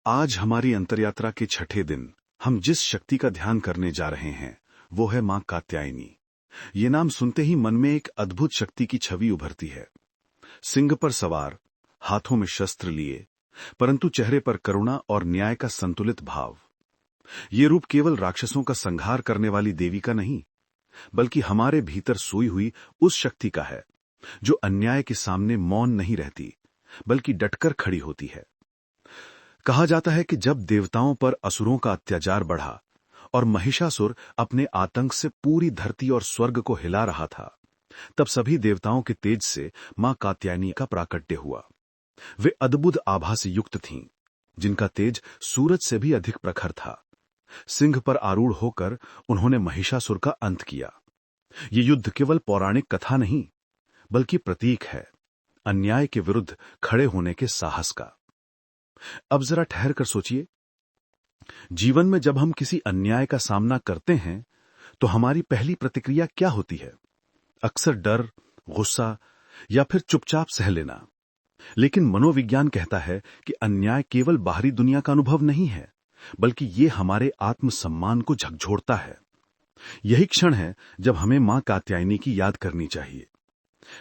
आज हमारी अंतर्यात्रा के छठे दिन हम जिस शक्ति का ध्यान करने जा रहे हैं वो है मां कात्यायनी। ये नाम सुनते ही मन में एक अद्भुत शक्ति की छवि उभरती है। सिंह पर सवार, हाथों में शस्त्र लिए, परंतु चेहरे पर करुणा और न्याय का संतुलित भाव। ये रूप केवल राक्षसों का संहार करने वाली देवी का नहीं, बल्कि हमारे भीतर सोई हुई उस शक्ति का है जो अन्याय के सामने मौन नहीं रहती, बल्कि डटकर खड़ी होती है। कहा जाता है कि जब देवताओं पर असुरों का अत्याचार बढ़ा और महिषासुर अपने आतंक से पूरी धरती और स्वर्ग को हिला रहा था, तब सभी देवताओं के तेज से मां कात्यायनी का प्राकट्य हुआ। वे अद्भुत आभा से युक्त थीं, जिनका तेज सूरज से भी अधिक प्रखर था। सिंह पर आरूढ़ होकर उन्होंने महिषासुर का अंत किया। ये युद्ध केवल पौराणिक कथा नहीं, बल्कि प्रतीक है अन्याय के विरुद्ध खड़े होने के साहस का। अब जरा ठहर कर सोचिए, जीवन में जब हम किसी अन्याय का सामना करते हैं तो हमारी पहली प्रतिक्रिया क्या होती है? अक्सर डर, गुस्सा या फिर चुपचाप सह लेना। लेकिन मनोविज्ञान कहता है कि अन्याय केवल बाहरी दुनिया का अनुभव नहीं है, बल्कि ये हमारे आत्मसम्मान को झकझोरता है। यही क्षण है जब हमें मां कात्यायनी की याद करनी चाहिए।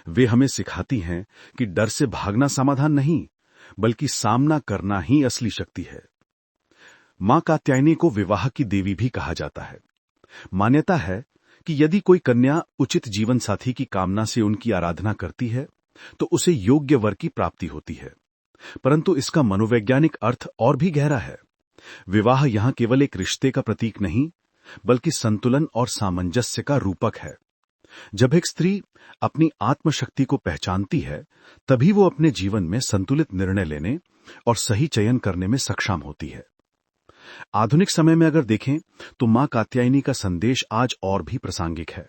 वे हमें सिखाती हैं कि डर से भागना समाधान नहीं, बल्कि सामना करना ही असली शक्ति है। मां कात्यायनी को विवाह की देवी भी कहा जाता है। मान्यता है कि यदि कोई कन्या उचित जीवन साथी की कामना से उनकी आराधना करती है तो उसे योग्य वर की प्राप्ति होती है। परंतु इसका मनोवैज्ञानिक अर्थ और भी गहरा है। विवाह यहां केवल एक रिश्ते का प्रतीक नहीं, बल्कि संतुलन और सामंजस्य का रूपक है। जब एक स्त्री अपनी आत्मशक्ति को पहचानती है, तभी वो अपने जीवन में संतुलित निर्णय लेने और सही चयन करने में सक्षम होती है। आधुनिक समय में अगर देखें तो मां कात्यायनी का संदेश आज और भी प्रासंगिक है।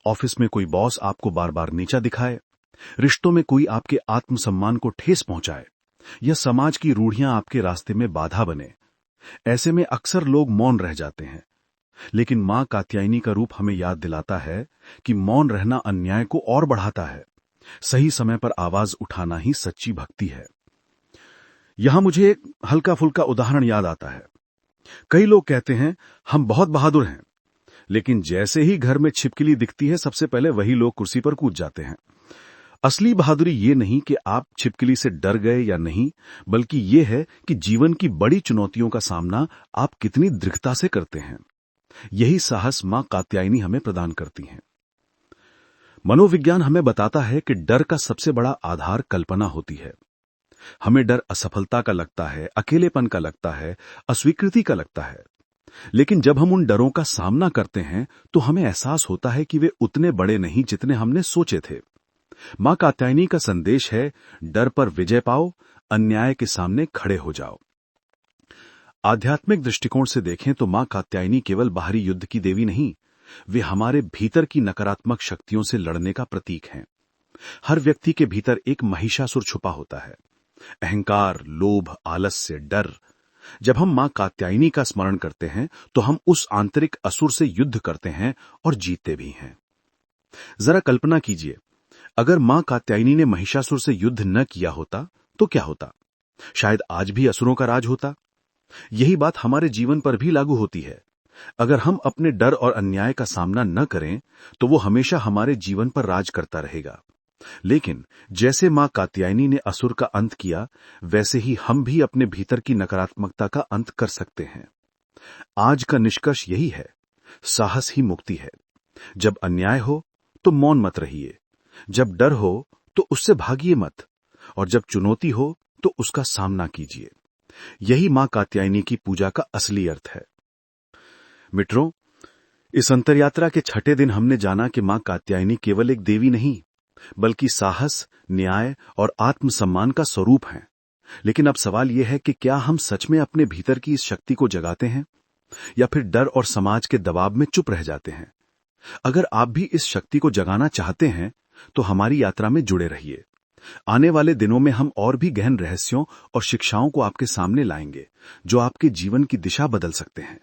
ऑफिस में कोई बॉस आपको बार बार नीचा दिखाए, रिश्तों में कोई आपके आत्मसम्मान को ठेस पहुंचाए, या समाज की रूढ़ियां आपके रास्ते में बाधा बने, ऐसे में अक्सर लोग मौन रह जाते हैं। लेकिन मां कात्यायनी का रूप हमें याद दिलाता है कि मौन रहना अन्याय को और बढ़ाता है। सही समय पर आवाज उठाना ही सच्ची भक्ति है। यहां मुझे एक हल्का फुल्का उदाहरण याद आता है। कई लोग कहते हैं हम बहुत बहादुर हैं, लेकिन जैसे ही घर में छिपकली दिखती है, सबसे पहले वही लोग कुर्सी पर कूद जाते हैं। असली बहादुरी ये नहीं कि आप छिपकली से डर गए या नहीं, बल्कि ये है कि जीवन की बड़ी चुनौतियों का सामना आप कितनी दृढ़ता से करते हैं। यही साहस मां कात्यायनी हमें प्रदान करती हैं। मनोविज्ञान हमें बताता है कि डर का सबसे बड़ा आधार कल्पना होती है। हमें डर असफलता का लगता है, अकेलेपन का लगता है, अस्वीकृति का लगता है। लेकिन जब हम उन डरों का सामना करते हैं तो हमें एहसास होता है कि वे उतने बड़े नहीं जितने हमने सोचे थे। मां कात्यायनी का संदेश है, डर पर विजय पाओ, अन्याय के सामने खड़े हो जाओ। आध्यात्मिक दृष्टिकोण से देखें तो मां कात्यायनी केवल बाहरी युद्ध की देवी नहीं, वे हमारे भीतर की नकारात्मक शक्तियों से लड़ने का प्रतीक हैं। हर व्यक्ति के भीतर एक महिषासुर छुपा होता है, अहंकार, लोभ, आलस्य, डर। जब हम मां कात्यायनी का स्मरण करते हैं तो हम उस आंतरिक असुर से युद्ध करते हैं और जीतते भी हैं। जरा कल्पना कीजिए, अगर मां कात्यायनी ने महिषासुर से युद्ध न किया होता तो क्या होता? शायद आज भी असुरों का राज होता। यही बात हमारे जीवन पर भी लागू होती है। अगर हम अपने डर और अन्याय का सामना न करें तो वो हमेशा हमारे जीवन पर राज करता रहेगा। लेकिन जैसे मां कात्यायनी ने असुर का अंत किया, वैसे ही हम भी अपने भीतर की नकारात्मकता का अंत कर सकते हैं। आज का निष्कर्ष यही है, साहस ही मुक्ति है। जब अन्याय हो तो मौन मत रहिए, जब डर हो तो उससे भागिए मत, और जब चुनौती हो तो उसका सामना कीजिए। यही मां कात्यायनी की पूजा का असली अर्थ है। मित्रों, इस अंतर्यात्रा के छठे दिन हमने जाना कि मां कात्यायनी केवल एक देवी नहीं, बल्कि साहस, न्याय और आत्मसम्मान का स्वरूप है। लेकिन अब सवाल यह है कि क्या हम सच में अपने भीतर की इस शक्ति को जगाते हैं, या फिर डर और समाज के दबाव में चुप रह जाते हैं? अगर आप भी इस शक्ति को जगाना चाहते हैं तो हमारी यात्रा में जुड़े रहिए। आने वाले दिनों में हम और भी गहन रहस्यों और शिक्षाओं को आपके सामने लाएंगे, जो आपके जीवन की दिशा बदल सकते हैं।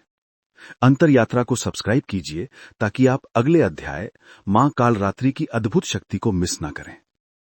अंतर यात्रा को सब्सक्राइब कीजिए ताकि आप अगले अध्याय मां कालरात्रि की अद्भुत शक्ति को मिस ना करें।